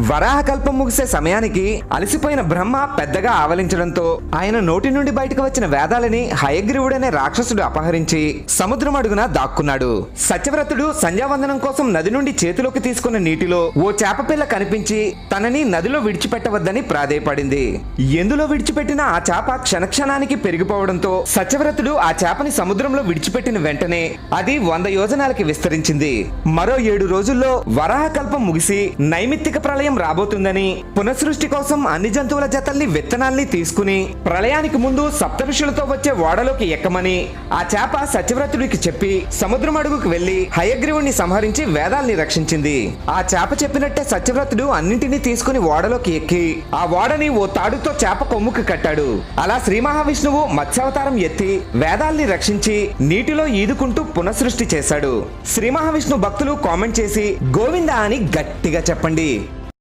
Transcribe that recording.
వరాహకల్పం ముగిసే సమయానికి అలసిపోయిన బ్రహ్మ పెద్దగా ఆవలించడంతో ఆయన నోటి నుండి బయటకు వచ్చిన వేదాలని హయగ్రీవుడనే రాక్షసుడు అపహరించి సముద్రం అడుగున దాక్కున్నాడు. సత్యవ్రతుడు సంధ్యావందనం కోసం నది నుండి చేతిలోకి తీసుకున్న నీటిలో ఓ చేప పిల్ల కనిపించి తనని నదిలో విడిచిపెట్టవద్దని ప్రాధేయపడింది. ఎందులో విడిచిపెట్టిన ఆ చేప క్షణక్షణానికి పెరిగిపోవడంతో సత్యవ్రతుడు ఆ చేపని సముద్రంలో విడిచిపెట్టిన వెంటనే అది 100 యోజనాలకి విస్తరించింది. మరో 7 రోజుల్లో వరాహకల్పం ముగిసి నైమిత్తిక ప్రళయం రాబోతుందని, పునఃసృష్టి కోసం అన్ని జంతువుల జతల్ని విత్తనాల్ని తీసుకుని ప్రళయానికి ముందు సప్తఋషులతో వచ్చే ఓడలోకి ఎక్కమని ఆ చేప సత్యవ్రతుడికి చెప్పి సముద్రం అడుగుకు వెళ్లి హయగ్రీవుణ్ణి సంహరించి వేదాల్ని రక్షించింది. ఆ చేప చెప్పినట్టే సత్యవ్రతుడు అన్నింటినీ తీసుకుని ఓడలోకి ఎక్కి ఆ ఓడని ఓ తాడుతో చేప కొమ్ముకు కట్టాడు. అలా శ్రీ మహావిష్ణువు మత్స్యావతారం ఎత్తి వేదాల్ని రక్షించి నీటిలో ఈదుకుంటూ పునఃసృష్టి చేశాడు. శ్రీ మహావిష్ణు భక్తులు కామెంట్ చేసి గోవిందా అని గట్టిగా చెప్పండి.